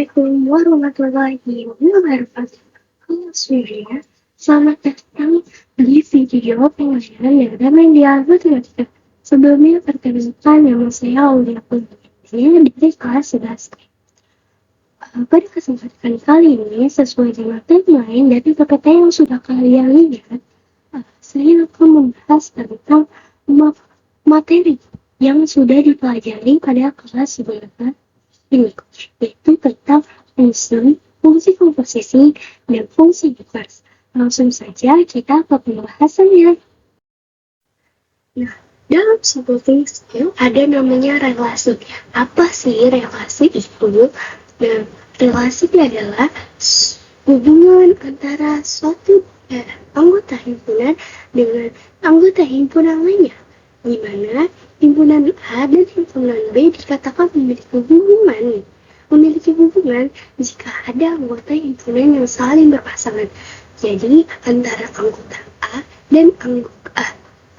Assalamualaikum warahmatullahi wabarakatuh. Halo Surya, selamat datang di video pengajaran yang media matematika. Sebelumnya perkenalkan nama saya Aulia Putri dari kelas 11. Pada kesempatan kali ini, sesuai dengan timeline dari PPT yang sudah kalian lihat, saya akan membahas tentang materi yang sudah dipelajari pada kelas 11 ini, yaitu tentang fungsi komposisi, dan fungsi invers. Langsung saja kita ke pembahasannya. Nah, dalam sebuah fungsi ada namanya relasi. Apa sih relasi itu? Nah, relasi adalah hubungan antara suatu anggota himpunan dengan anggota himpunan lainnya, di mana himpunan A dan himpunan B dikatakan memiliki hubungan jika ada anggota himpunan yang saling berpasangan. Jadi antara anggota A dan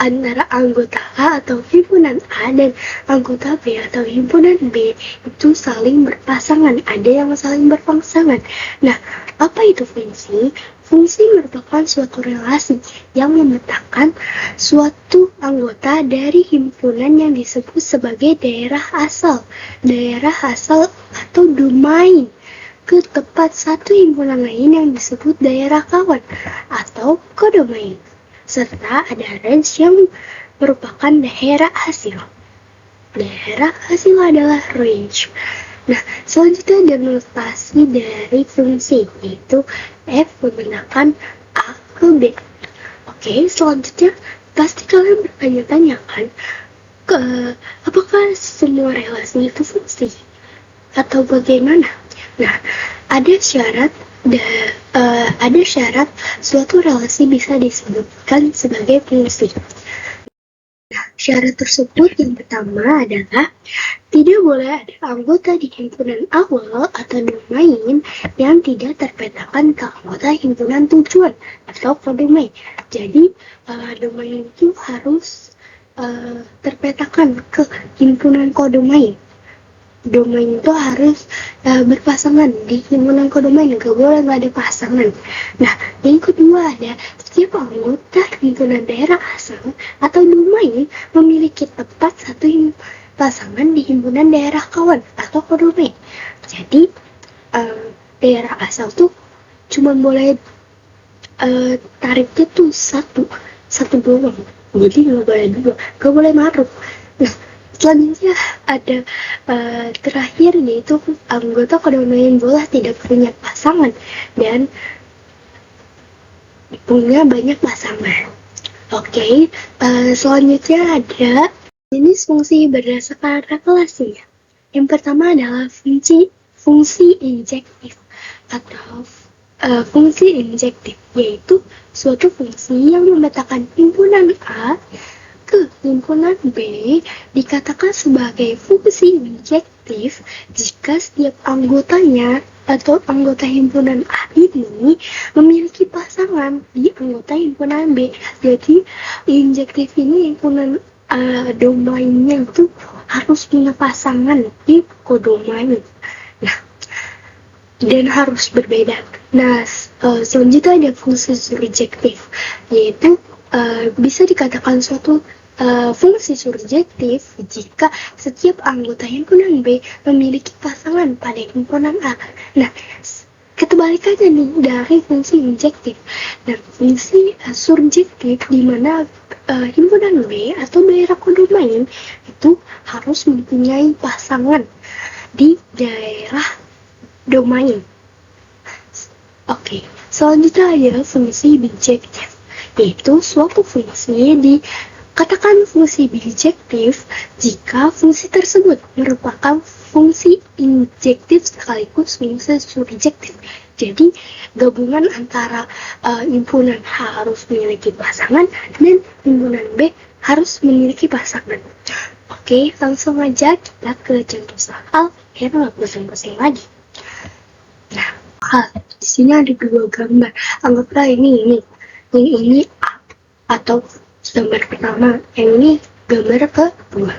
antara anggota A atau himpunan A dan anggota B atau himpunan B itu saling berpasangan, ada yang saling berpasangan. Nah, apa itu fungsi? Fungsi merupakan suatu relasi yang memetakan suatu anggota dari himpunan yang disebut sebagai daerah asal atau domain ke tempat satu himpunan lain yang disebut daerah kawan atau kodomain, serta ada range yang merupakan daerah hasil. Daerah hasil adalah range. Nah, selanjutnya demonstrasi dari fungsi, yaitu F menggunakan A ke B. Oke, selanjutnya pasti kalian bertanya-tanya kan, apakah semua relasi itu fungsi? Atau bagaimana? Nah, ada syarat suatu relasi bisa disebutkan sebagai fungsi. Nah, syarat tersebut yang pertama adalah tidak boleh ada anggota di himpunan awal atau domain yang tidak terpetakan ke anggota himpunan tujuan atau kodomain. Jadi, domain itu harus terpetakan ke himpunan kodomain. Domain itu harus berpasangan di himpunan kodomain, nggak boleh nggak ada pasangan. Nah, yang kedua ada setiap anggota himpunan daerah asal atau domain memiliki tempat satu pasangan di himpunan daerah kawan atau kodomain. Jadi daerah asal tuh cuma boleh tarifnya tuh satu doang. Jadi nggak boleh dua, nggak boleh maruk. Nah, selanjutnya ada terakhir, yaitu anggota kodomain boleh tidak punya pasangan dan punya banyak pasangan. Oke, selanjutnya ada jenis fungsi berdasarkan relasinya. Yang pertama adalah fungsi injektif atau fungsi injektif, yaitu suatu fungsi yang memetakan himpunan A ke himpunan B dikatakan sebagai fungsi injektif jika setiap anggotanya atau anggota himpunan A ini memiliki pasangan di anggota himpunan B. Jadi injektif ini himpunan domainnya itu harus punya pasangan di kodomain. Nah, dan harus berbeda. Nah, selanjutnya ada fungsi surjektif, yaitu bisa dikatakan suatu fungsi surjektif jika setiap anggota himpunan B memiliki pasangan pada himpunan A. Nah, ketebalikannya nih dari fungsi injektif. Nah, fungsi surjektif di mana himpunan B atau daerah kodomain itu harus mempunyai pasangan di daerah domain. Oke, selanjutnya ada fungsi bijektif, yaitu suatu fungsi dikatakan fungsi bijektif jika fungsi tersebut merupakan fungsi injektif sekaligus fungsi surjektif. Jadi, gabungan antara himpunan A harus memiliki pasangan dan himpunan B harus memiliki pasangan. Oke, langsung aja kita ke contoh soal yang nggak pusing-pusing lagi. Nah, di sini ada dua gambar. Anggaplah ini A atau gambar pertama, yang ini gambar kedua.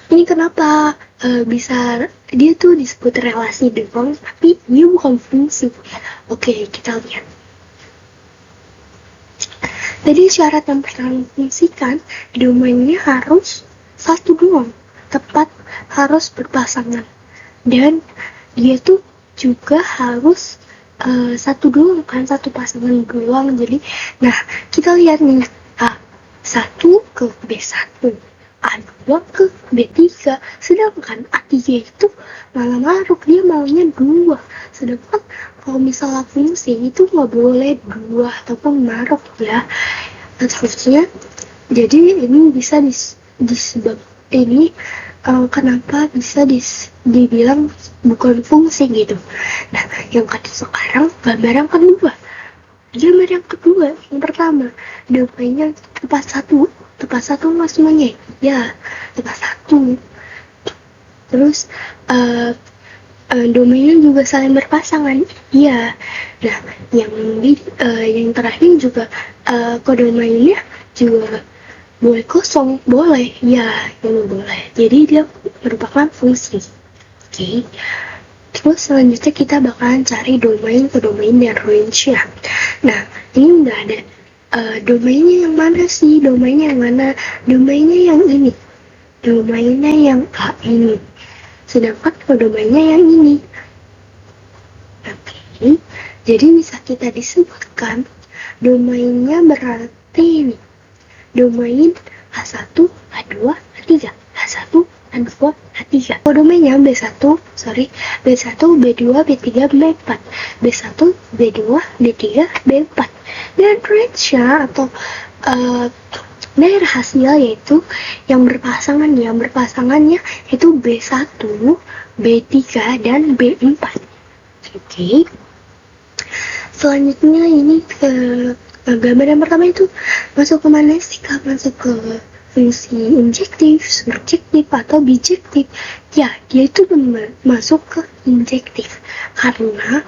Ini kenapa bisa, dia tuh disebut relasi doang, tapi dia bukan fungsi. Oke, kita lihat. Jadi syarat yang pertama fungsikan, domainnya harus satu doang, tepat harus berpasangan. Dan dia tuh juga harus satu doang kan, satu pasangan doang. Jadi, nah kita lihat nih, A1 ke B1, A2 ke B3, sedangkan A3 itu malah maruk, dia maunya 2. Sedangkan kalau misalnya fungsi itu nggak boleh 2 ataupun maruk ya. Terusnya, jadi ini bisa disebab ini kenapa bisa dibilang bukan fungsi gitu. Nah, yang sekarang gambar yang kedua. Gambar yang kedua, yang pertama, domainnya tepat satu mas semuanya. Ya, tepat satu. Terus domainnya juga saling berpasangan. Iya. Nah, yang terakhir juga kodomainnya juga boleh kosong, boleh. Ya, yang boleh. Jadi dia merupakan fungsi. Oke. Terus selanjutnya kita bakalan cari domain dan range ya. Nah, ini udah ada domainnya yang mana sih? Domainnya yang mana? Domainnya yang ini. Domainnya yang A ini. Sedangkan domainnya yang ini. Oke. Jadi bisa kita disebutkan domainnya berarti ini. Domain A1, A2, A3. A1, A2, A3. Domainnya B1, B1, B2, B3, B4. B1, B2, B3, B4. Dan range-nya atau daerah hasil yaitu yang berpasangannya itu B1, B3, dan B4. Oke. Selanjutnya ini ke gambar yang pertama itu masuk ke mana sih? Masuk ke fungsi injektif, surjektif, atau bijektif. Ya, dia itu masuk ke injektif karena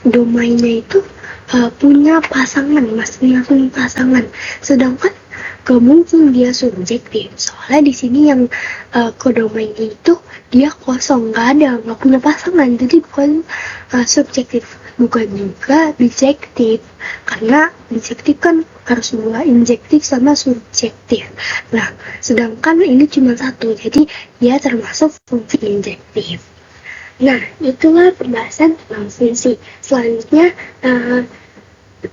domainnya itu punya pasangan, masing-masing pasangan. Sedangkan gak mungkin dia subjektif, soalnya di sini yang kodomainnya itu dia kosong, nggak punya pasangan, jadi bukan subjektif, bukan juga bijektif, karena bijektif kan harus dua, injektif sama subjektif. Nah, sedangkan ini cuma satu, jadi dia termasuk fungsi injektif. Nah, itulah pembahasan tentang fungsi. Selanjutnya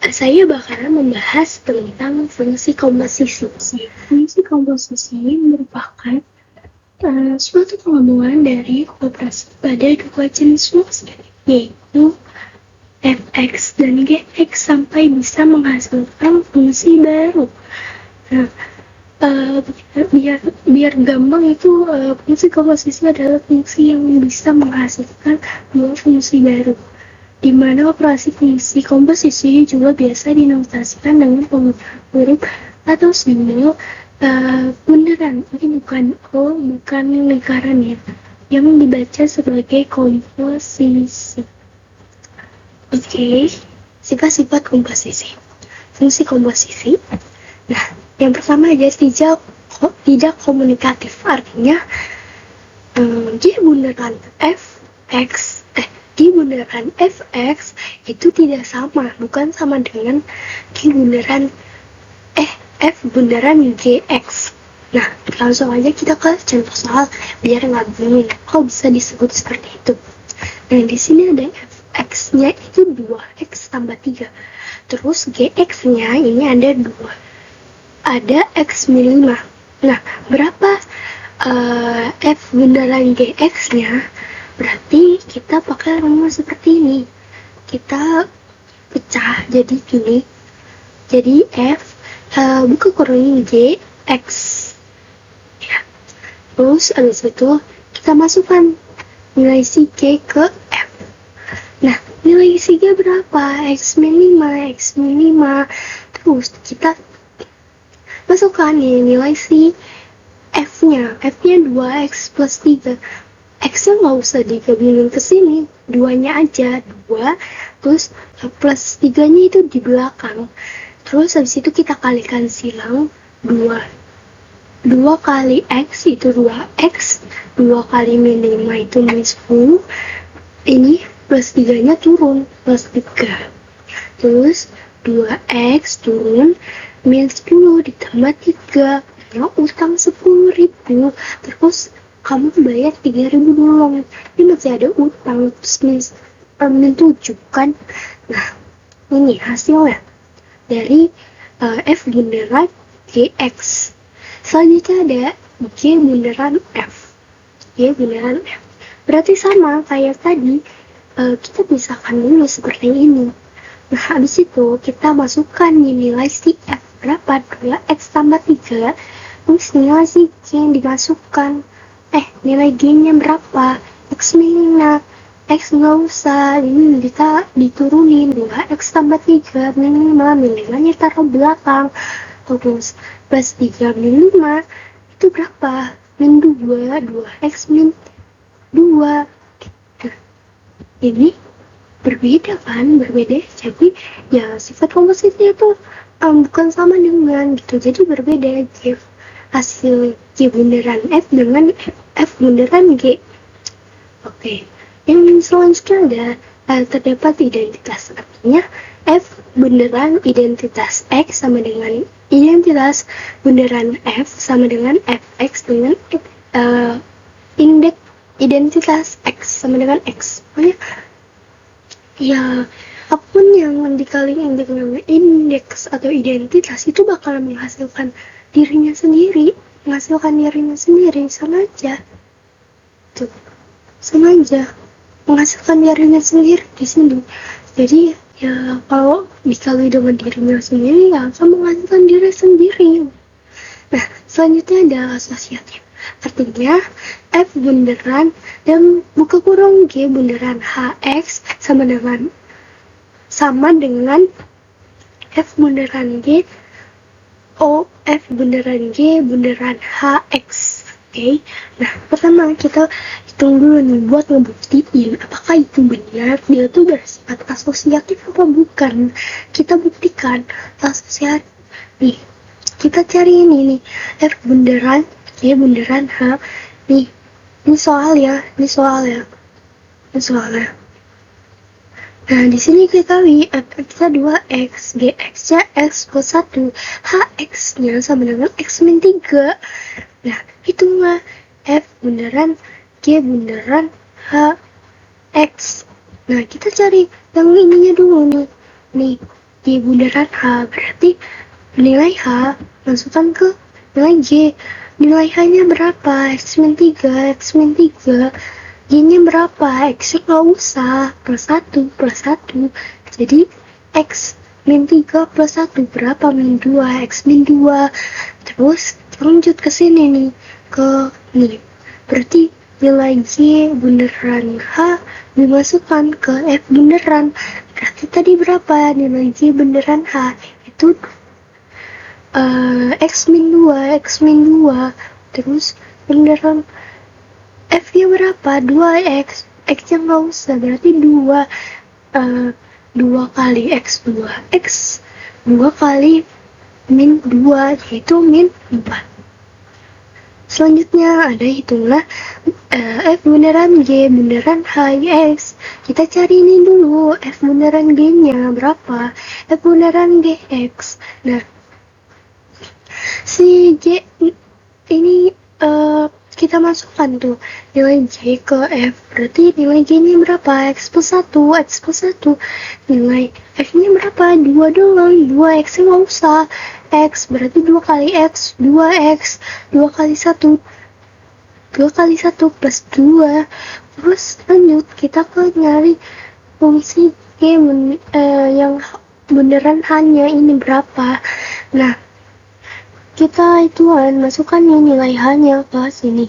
saya bakalan membahas tentang fungsi komposisi. Fungsi komposisi merupakan suatu penggabungan dari operasi pada dua jenis fungsi, yaitu fx dan gx sampai bisa menghasilkan fungsi baru. Nah, biar gampang itu fungsi komposisi adalah fungsi yang bisa menghasilkan dua fungsi baru, di mana operasi fungsi komposisi juga biasa dinotasikan dengan huruf atau simbol bunderan. Ini bukan lingkaran ya, yang dibaca sebagai komposisi. Oke, sifat-sifat komposisi. Fungsi komposisi. Nah, yang pertama aja tidak komunikatif, artinya dia bunderan G bunderan fx itu tidak sama, bukan sama dengan G bunderan f bunderan gx. Nah, langsung aja kita ke contoh soal biar nggak bingung kok bisa disebut seperti itu. Nah, di sini ada fx-nya itu 2x tambah 3. Terus gx-nya ini ada 2. Ada x min 5. Nah, berapa f bunderan gx-nya? Berarti kita pakai rumus seperti ini. Kita pecah jadi gini. Jadi f buka kurungin g x. Ya. Terus abis itu kita masukkan nilai si g ke f. Nah, nilai si g berapa? X min 5. Terus kita masukkan nilai si f-nya. F-nya 2x plus 3. X-nya nggak usah digabungin ke sini, 2-nya aja, 2, terus plus 3-nya itu di belakang. Terus habis itu kita kalikan silang 2. 2 kali X itu 2X, 2 kali min 5 itu min 10, ini plus 3 nya turun, plus 3. Terus 2X turun, min 10 ditambah 3, ya utang 10.000, terus kamu bayar 3.000 dulu, ini masih ada utang, terus min 7 kan. Nah, ini hasilnya dari F bunderan GX. Selanjutnya ada G bunderan F. G bunderan F. Berarti sama kayak tadi, kita pisahkan dulu seperti ini. Nah, habis itu kita masukkan nilai si F berapa? 2X tambah 3. Terus nilai si G yang dimasukkan. Nilai G-nya berapa? X minus. X nggak usah, ini kita diturunin. 2X tambah 3 min 5, min 5-nya taruh belakang. Terus plus 3 min 5 itu berapa? Min 2, 2X min 2. Nah, ini berbeda kan, berbeda, jadi ya sifat kompositnya itu bukan sama dengan gitu, jadi berbeda hasil G bunderan F dengan F bunderan G. Oke, yang selanjutnya ada terdapat identitas, artinya F bunderan identitas X sama dengan identitas bunderan F sama dengan Fx dengan indeks identitas X sama dengan X. Pokoknya ya, apapun yang dikalikan dengan indeks atau identitas itu bakal menghasilkan dirinya sendiri, sama aja. Tuh, sama aja menghasilkan dirinya sendiri di sini. Jadi ya kalau dikali dengan dirinya sendiri ya akan menghasilkan diri sendiri. Nah, selanjutnya ada asosiatif. Artinya F bunderan dan buka kurung G bunderan HX sama dengan F bunderan G F bunderan G bunderan HX. Oke. Nah, pertama kita hitung dulu nih buat ngebuktiin apakah itu benar dia tuh bersifat asosiatif apa bukan. Kita buktikan asosiatif. Nih, kita cari ini nih F bunderan G bunderan H. Nih, ini soalnya. Nah, di sini kita lihat kita 2X, GX-nya X plus 1, HX-nya sama dengan X min 3. Nah, itulah F bunderan G bunderan H X. Nah, kita cari yang ininya dulu nih. Nih, G bunderan H berarti nilai H masukkan ke nilai G. Nilai H-nya berapa? X min 3, X min 3. G-nya berapa? X nggak usah, plus 1. Jadi, X min 3 plus 1 berapa? Min 2, X min 2. Terus, lanjut ke sini nih. Nih. Berarti, nilai G bunderan H dimasukkan ke F bunderan. Berarti tadi berapa? Nilai G bunderan H itu X min 2. Terus bunderan F-nya berapa? 2X. X-nya nggak usah, berarti 2 kali X 2X 2 kali min 2 yaitu min 4. Selanjutnya ada hitunglah F bunderan G bunderan HX. Kita cari ini dulu, F bunderan G-nya berapa? F bunderan GX. Nah, si G ini kita masukkan tuh nilai G ke F, berarti nilai G-nya berapa? X plus 1. Nilai F-nya berapa? 2 doang, 2X nggak usah. X berarti 2 kali X, 2X, 2 kali 1 plus 2. Terus lanjut kita ke nyari fungsi G yang bunderan hanya ini berapa. Nah, kita masukkan nilai H-nya ke sini.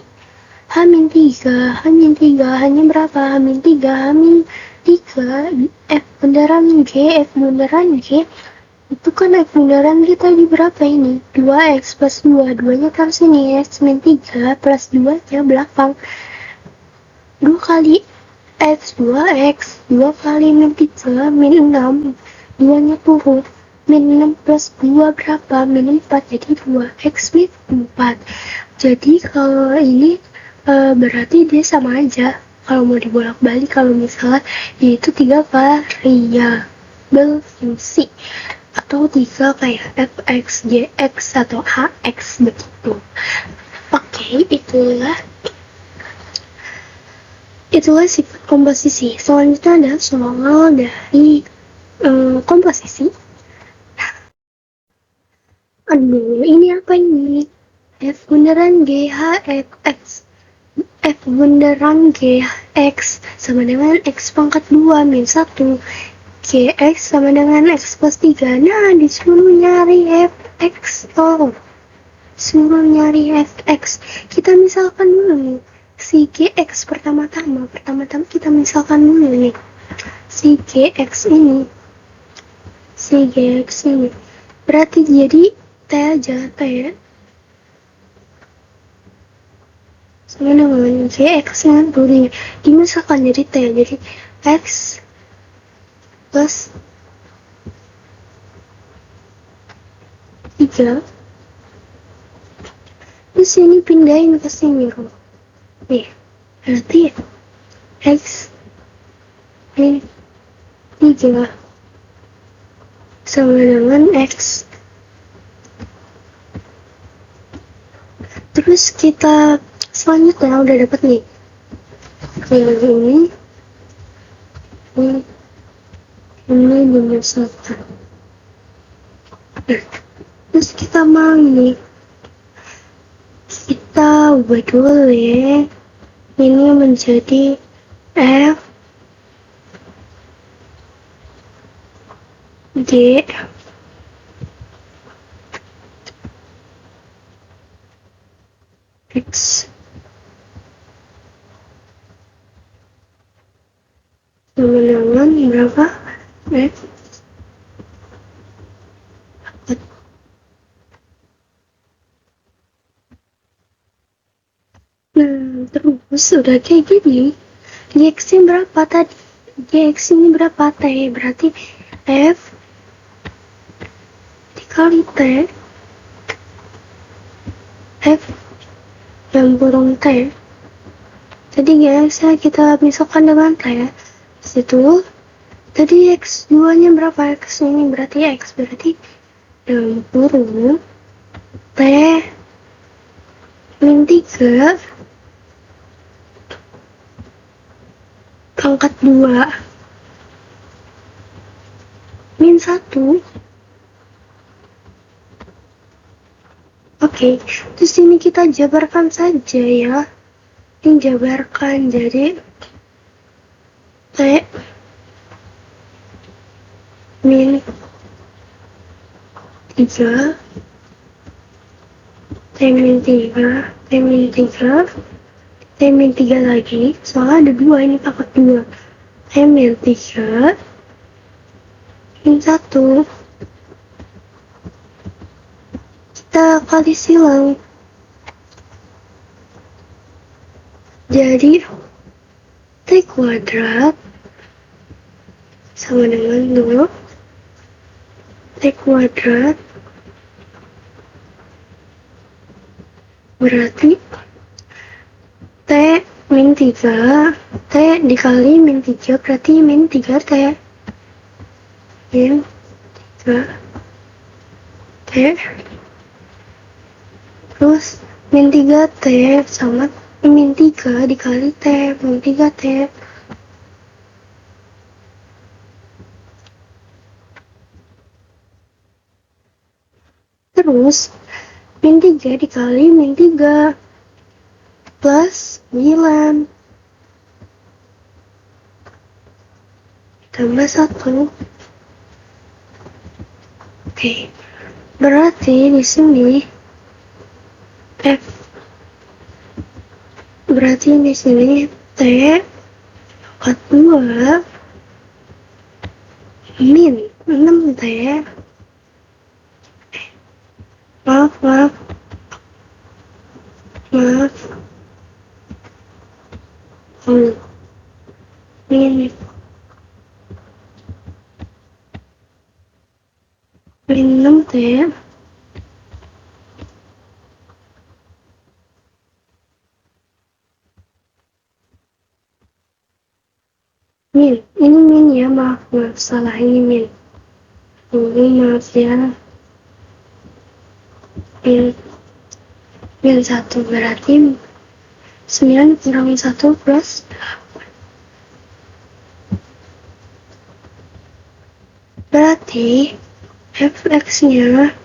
H-3 hanya berapa? H-3 F bunderan G itu kan F bunderan kita di berapa ini? 2X plus 2 nya taruh sini, X min 3 plus 2 nya belakang. 2 kali X 2X 2 kali min 3 min 6, 2 nya turun. Min 6 plus 2 berapa? Min 4, jadi 2x min 4. Jadi kalau ini berarti dia sama aja. Kalau mau dibolak-balik, kalau misalnya yaitu 3 variabel fungsi. Atau 3 kayak fx, gx, atau hx begitu. Oke, itulah sifat komposisi. Selanjutnya ada soal dari komposisi. Aduh, ini apa ini? F bundaran G H X. F bundaran G X sama dengan X pangkat 2 min 1. Gx sama dengan X plus 3. Nah, disuruh nyari Fx. Suruh nyari Fx. Kita misalkan dulu nih. Si Gx pertama-tama kita misalkan dulu nih. Si Gx ini. Berarti jadi T aja, T ya. Sama dengan Gx dengan dulu dimisalkan jadi T, jadi X plus 3. Terus ini pindahin ke sini, nih, berarti X min 3 sama dengan X. Terus kita selanjutnya udah dapat nih yang ini dimasukkan. Terus kita mau nih, kita ubah dulu ya, ini menjadi F G X sama dengan berapa? F. Nah, terus udah kayak gini, Gx ini berapa tadi? Gx ini berapa? T, berarti F dikali T, F yang burung T. Jadi Gx kita misalkan dengan T. Situ tadi X2 nya berapa? X ini berarti X, berarti yang burung T min 3 pangkat 2 min 1. Oke, terus ini kita jabarkan saja ya. Ini jabarkan, jadi T min 3 T min 3 T min 3 T min 3 lagi, soalnya ada 2, ini pangkat 2. T min 3 min 1. Kita kali silang, jadi T kuadrat sama dengan 2 T kuadrat berarti T min 3 T dikali min 3 berarti min 3 T min 3 T terus min 3 T sama min 3 dikali T min 3 T. Terus min 3 dikali min 3 plus 9 tambah 1. Oke, berarti di sini F, berarti di sini T pangkat 2 min 6 T. Maaf min Min, ini min ya, maaf, salah ini min. Ini maaf ya. Min 1 berarti 9 kurang 1 plus 8. Berarti fx-nya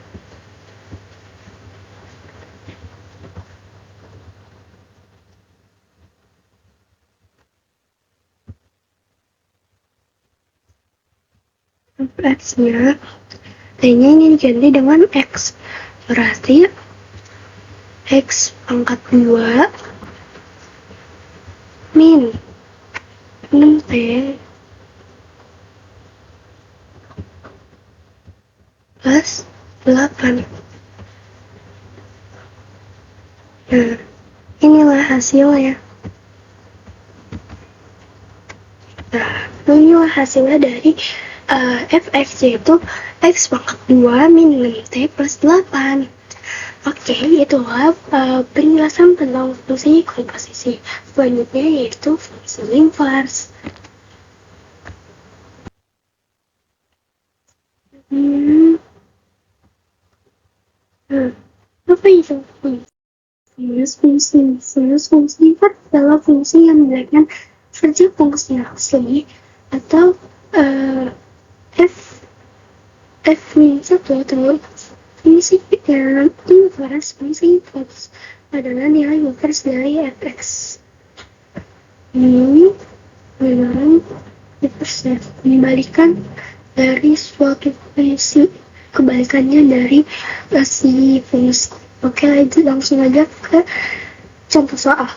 T-nya ini diganti dengan X. Berarti X pangkat 2 min 6T plus 8. Nah, inilah hasilnya. Nah, inilah hasilnya dari fx, yaitu x pangkat 2 min 6t plus 8. Oke, itulah penjelasan tentang fungsi komposisi. Selanjutnya yaitu fungsi inverse. Apa itu fungsi inverse adalah fungsi yang menjadikan kerja fungsi asli atau f-1 atau fungsi inverse. Fungsi inverse adalah nilai inverse dari fx. Ini memang inverse dibalikan dari suatu fungsi, kebalikannya dari si fungsi. Oke, langsung aja ke contoh soal.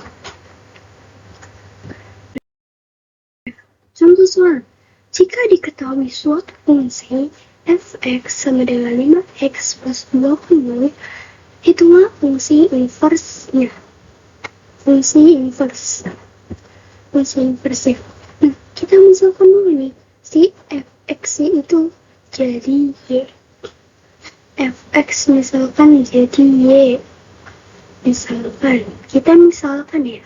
Contoh soal, jika diketahui suatu fungsi fx sama dengan 5x plus 20, itulah fungsi inverse-nya. Fungsi inverse. Nah, kita misalkan dulu nih, si fx itu jadi y. Fx misalkan jadi y. Misalkan ya.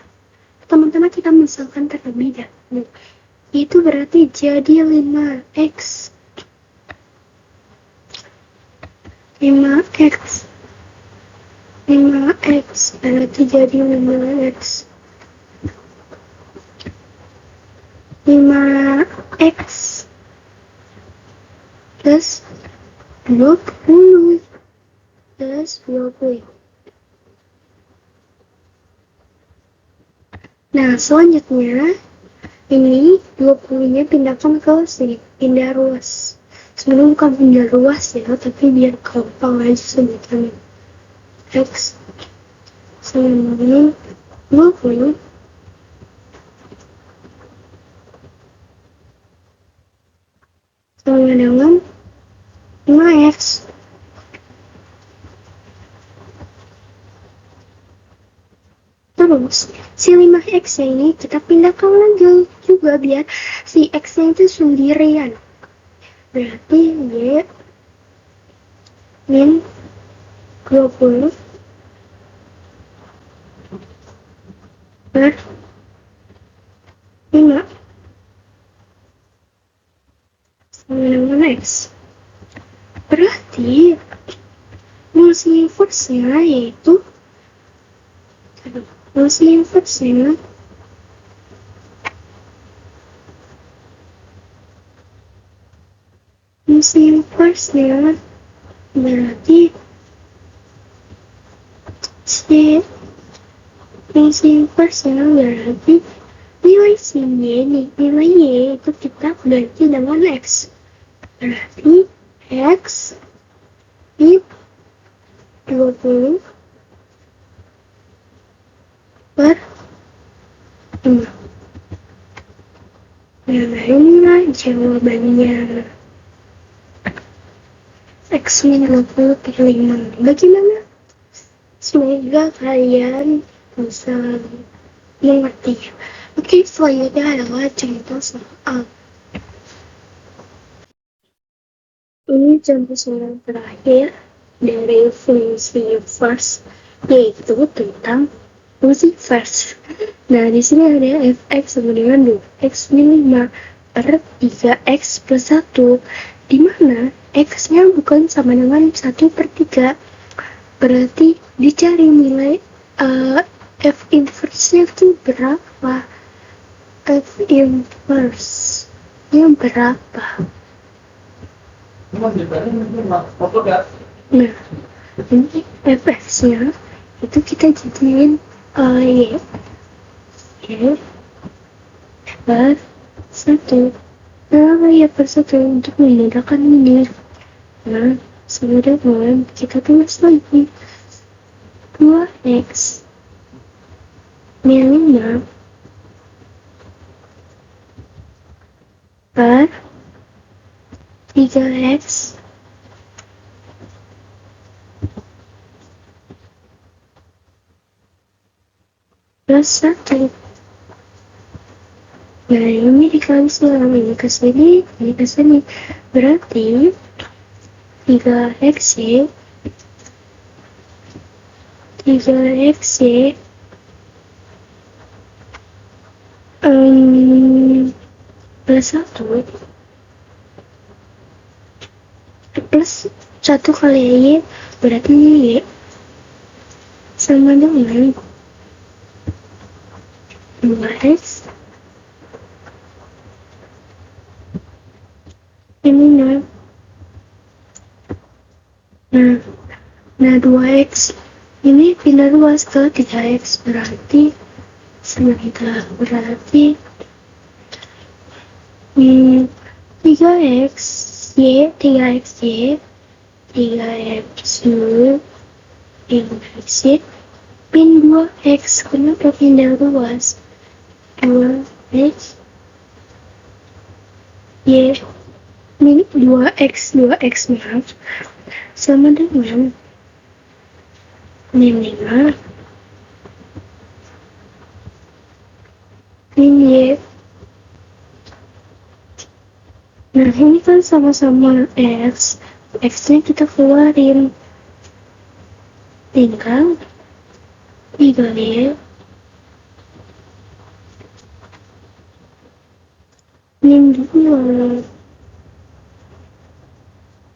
Teman-teman, kita misalkan terlebih dahulu. Itu berarti jadi 5x. 5x berarti jadi 5x. 5x plus 20 plus 20. Nah, selanjutnya ini 20-nya pindahkan ke sini, pindah ruas. Sebenarnya bukan pindah ruas ya, tapi biar gampang aja sebutannya. X sama dengan 20 sama dengan 5x. Terus, si 5x ini kita pindahkan lagi juga biar si x-nya itu sendirian. Berarti y min 20 per 5 sama dengan x. Berarti fungsi inverse-nya yaitu fungsi inverse-nya berarti fungsi inverse-nya berarti nilai si y nih, nilai y itu kita ganti dengan x. Berarti x di 20 per 5. Nah, inilah jawabannya. X min 20 per 5. Bagaimana? Semoga kalian bisa mengerti. Oke, selanjutnya adalah contoh soal. Ini contoh soal terakhir dari fungsi inverse, yaitu tentang fungsi inverse. Nah, di sini ada fx sama dengan 2x min 5 per 3x plus 1, di mana x-nya bukan sama dengan 1 per 3. Berarti dicari nilai f inverse-nya itu berapa? F inverse-nya berapa? Nah, ini fx-nya itu kita jadiin y per 1. Kenapa ya per 1? Untuk memudahkan ini. Nah, sama dengan kita tulis lagi 2x min 5 per 3x plus 1. Nah, ini dikali silang, ini ke sini, ini ke sini. Berarti 3xy plus 1 plus 1 kali y berarti y sama dengan 2x ini 0. Nah 2x ini pindah luas ke 3x berarti sama kita, berarti 3x y pin 2x. Kenapa pindah luas? 2x y min 2x maaf sama dengan min 5 min y. Nah, ini kan sama-sama x-nya kita keluarin, tinggal dikali min 2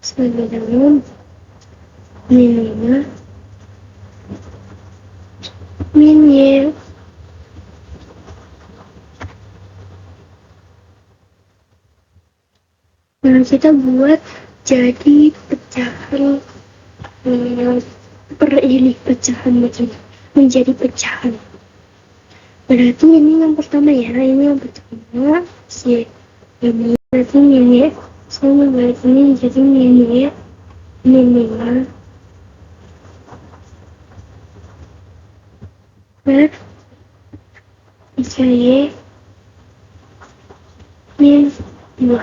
sama dengan min 5 min y. Nah, kita buat jadi pecahan menjadi pecahan. Berarti ini yang pertama ya, ini yang pertama si ini berarti ini sama berarti ini jadi ini min 5 per 3y min 2.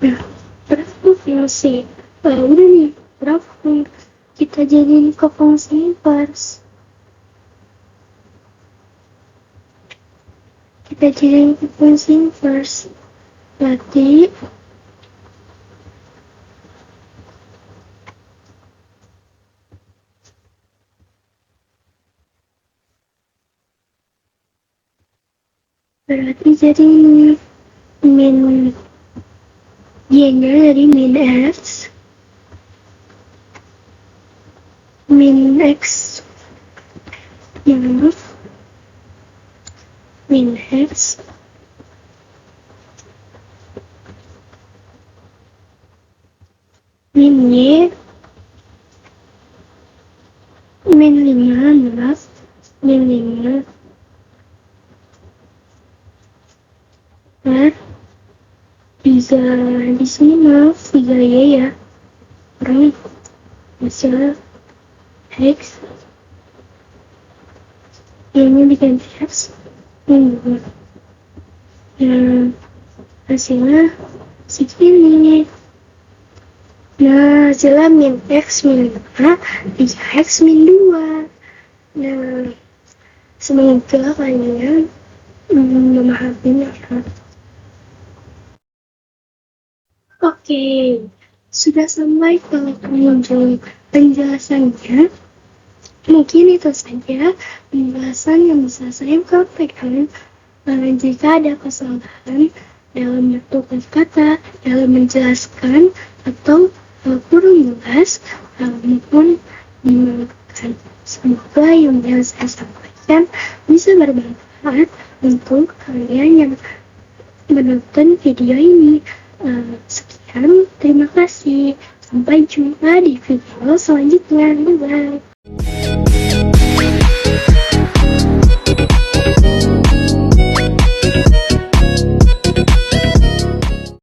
Nah, berapa fungsi? Udah nih, berapa kita jadiin ke fungsi inverse. Kita jadiin ke fungsi inverse. Berarti jadi min y-nya dari min x min x min x min y min 5 maaf min 5 per 3 di sini maaf 3y ya, orang bisa x y-nya diganti x min 2. Nah, hasilnya segini. Nah, hasilnya min x min 5 3x min 2. Nah, semoga kalian memahaminya. Oke, sudah sampai ke pengunjung penjelasannya. Mungkin itu saja penjelasan yang bisa saya sampaikan. Jika ada kesalahan, dalam bentuk kata, dalam menjelaskan atau kurang jelas, maupun mengemukakan. Semoga yang saya sampaikan bisa bermanfaat untuk kalian yang menonton video ini. Sekian, terima kasih. Sampai jumpa di video selanjutnya. Bye-bye.